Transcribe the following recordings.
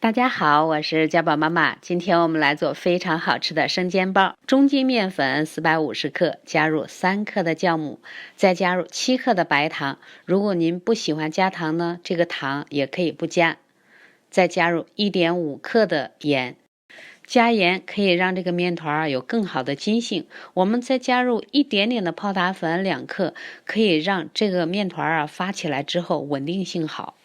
大家好，我是家宝妈妈。今天我们来做非常好吃的生煎包。中筋面粉450克，加入3克的酵母，再加入7克的白糖。如果您不喜欢加糖呢，这个糖也可以不加。再加入1.5克的盐，加盐可以让这个面团有更好的筋性。我们再加入一点点的泡打粉2克，可以让这个面团发起来之后稳定性好。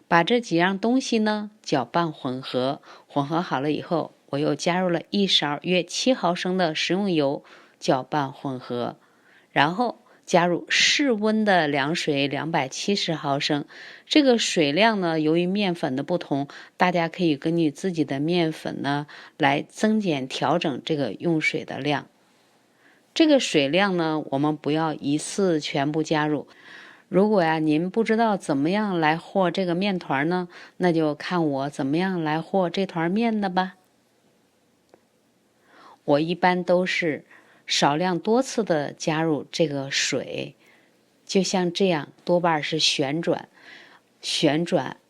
把这几样东西呢搅拌混合好了以后，我又加入了1勺约7毫升的食用油，搅拌混合，然后加入室温的凉水270毫升。这个水量呢，由于面粉的不同，大家可以根据自己的面粉呢来增减调整这个用水的量。这个水量呢，我们不要一次全部加入。如果您不知道怎么样来和这个面团呢，那就看我怎么样来和这团面的吧。我一般都是少量多次的加入这个水，就像这样，多半是旋转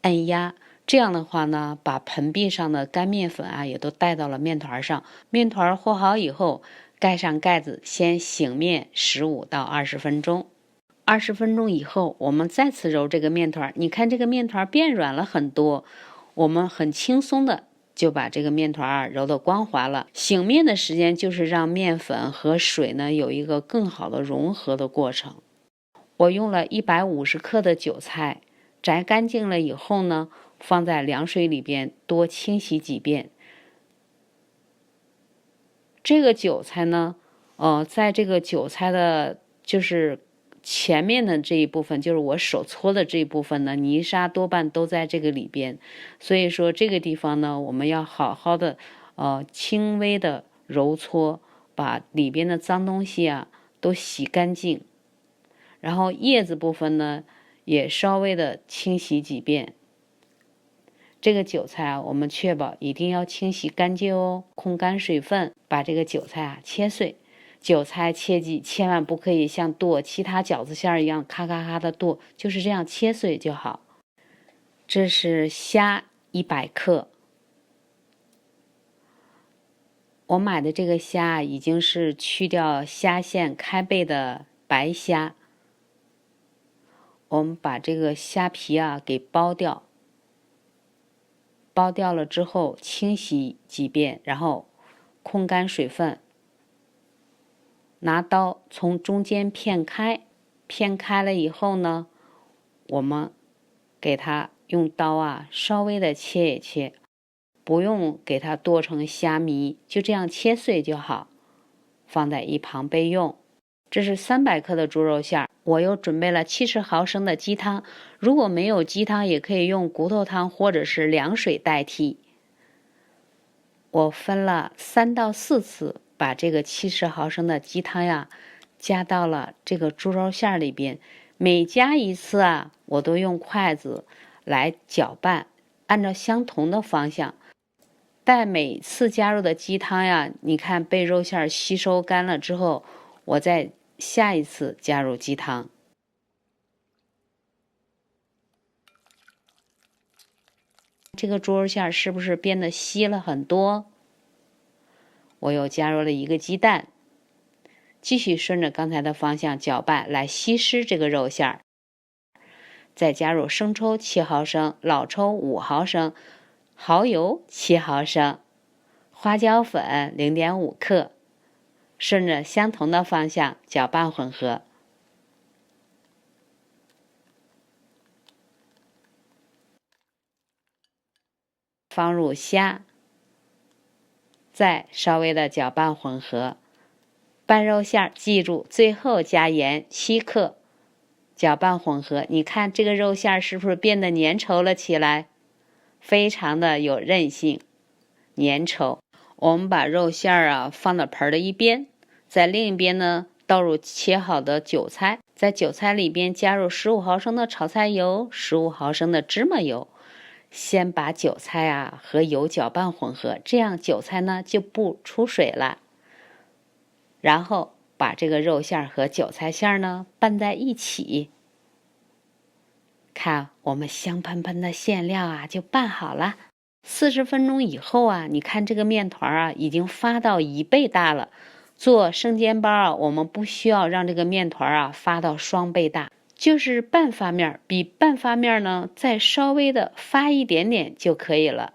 按压，这样的话呢，把盆壁上的干面粉也都带到了面团上。面团和好以后，盖上盖子，先醒面15到20分钟。20分钟以后，我们再次揉这个面团，你看这个面团变软了很多，我们很轻松的就把这个面团揉得光滑了。醒面的时间就是让面粉和水呢有一个更好的融合的过程。我用了150克的韭菜，摘干净了以后呢，放在凉水里边多清洗几遍。这个韭菜呢，在这个韭菜的就是前面的这一部分，就是我手搓的这一部分呢，泥沙多半都在这个里边，所以说这个地方呢，我们要好好的轻微的揉搓，把里边的脏东西都洗干净。然后叶子部分呢，也稍微的清洗几遍。这个韭菜我们确保一定要清洗干净哦，控干水分，把这个韭菜切碎。韭菜切记千万不可以像剁其他饺子馅一样咔咔咔的剁，就是这样切碎就好。这是虾100克，我买的这个虾已经是去掉虾线开背的白虾。我们把这个虾皮给剥掉，剥掉了之后清洗几遍，然后控干水分，拿刀从中间片开，片开了以后呢，我们给它用刀稍微的切一切，不用给它剁成虾米，就这样切碎就好，放在一旁备用。这是300克的猪肉馅，我又准备了70毫升的鸡汤，如果没有鸡汤也可以用骨头汤或者是凉水代替。我分了3到4次把这个70毫升的鸡汤加到了这个猪肉馅里边，每加一次我都用筷子来搅拌，按照相同的方向。待每次加入的鸡汤你看被肉馅吸收干了之后，我再下一次加入鸡汤。这个猪肉馅是不是变得稀了很多？我又加入了1个鸡蛋，继续顺着刚才的方向搅拌来稀释这个肉馅。再加入生抽7毫升，老抽5毫升，蚝油7毫升，花椒粉0.5克，顺着相同的方向搅拌混合。放入虾，再稍微的搅拌混合。拌肉馅记住最后加盐7克，搅拌混合。你看这个肉馅是不是变得粘稠了起来？非常的有韧性，粘稠。我们把肉馅放到盆的一边，在另一边呢倒入切好的韭菜，在韭菜里边加入15毫升的炒菜油，15毫升的芝麻油。先把韭菜和油搅拌混合，这样韭菜呢就不出水了。然后把这个肉馅和韭菜馅呢拌在一起，看我们香喷喷的馅料就拌好了。40分钟以后啊，你看这个面团啊，已经发到1倍大了。做生煎包啊，我们不需要让这个面团啊发到2倍大，就是半发面，比半发面呢再稍微的发一点点就可以了。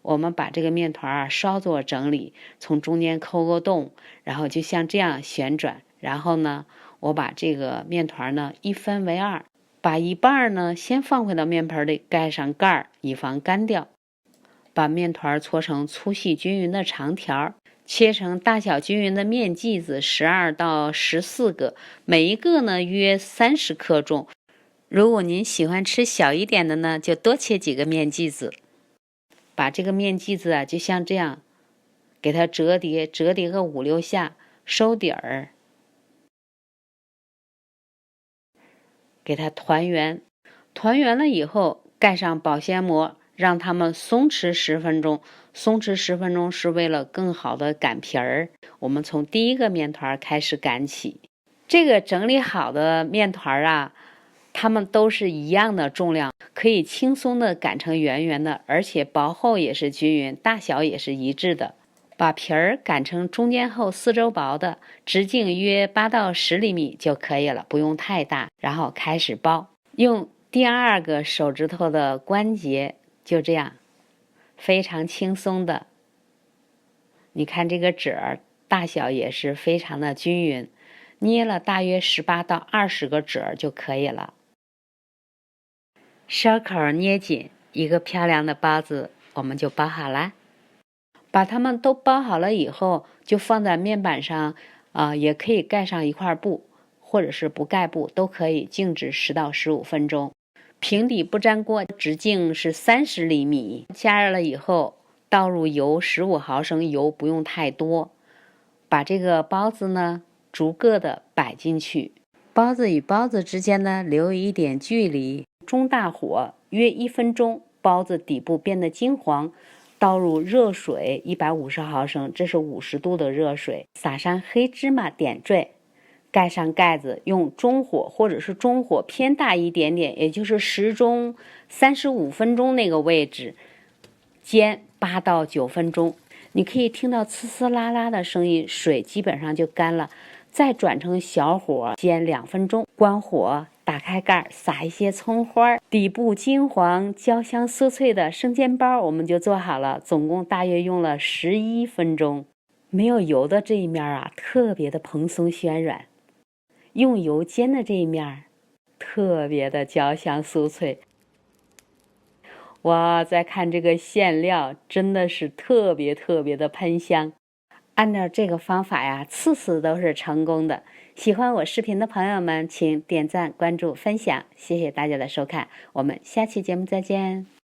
我们把这个面团啊稍作整理，从中间抠个洞，然后就像这样旋转，然后呢，我把这个面团呢一分为2，把一半呢先放回到面盆里，盖上盖儿，以防干掉。把面团搓成粗细均匀的长条，切成大小均匀的面剂子12到14个，每一个呢约30克重。如果您喜欢吃小一点的呢，就多切几个面剂子。把这个面剂子啊，就像这样，给它折叠个5、6下，收底儿，给它团圆。团圆了以后，盖上保鲜膜，让它们松弛10分钟。松弛10分钟是为了更好的擀皮儿。我们从第一个面团开始擀起。这个整理好的面团啊，它们都是一样的重量，可以轻松的擀成圆圆的，而且薄厚也是均匀，大小也是一致的。把皮儿擀成中间厚、四周薄的，直径约8到10厘米就可以了，不用太大。然后开始包，用第2个手指头的关节，就这样，非常轻松的。你看这个褶儿大小也是非常的均匀，捏了大约18到20个褶儿就可以了。烧口捏紧，一个漂亮的包子我们就包好了。把它们都包好了以后，就放在面板上，也可以盖上一块布，或者是不盖布都可以，静置10到15分钟。平底不粘锅，直径是30厘米。加热了以后，倒入油15毫升，油不用太多。把这个包子呢，逐个的摆进去。包子与包子之间呢，留一点距离。中大火约1分钟，包子底部变得金黄。倒入热水150毫升，这是50度的热水，撒上黑芝麻点缀，盖上盖子，用中火或者是中火偏大一点点，也就是时钟35分钟那个位置，煎8到9分钟。你可以听到呲呲啦啦的声音，水基本上就干了。再转成小火煎2分钟，关火，打开盖，撒一些葱花，底部金黄、焦香酥脆的生煎包我们就做好了。总共大约用了11分钟。没有油的这一面啊，特别的蓬松暄软；用油煎的这一面，特别的焦香酥脆。哇，再看这个馅料，真的是特别的喷香。按照这个方法呀，次次都是成功的。喜欢我视频的朋友们，请点赞、关注、分享，谢谢大家的收看，我们下期节目再见。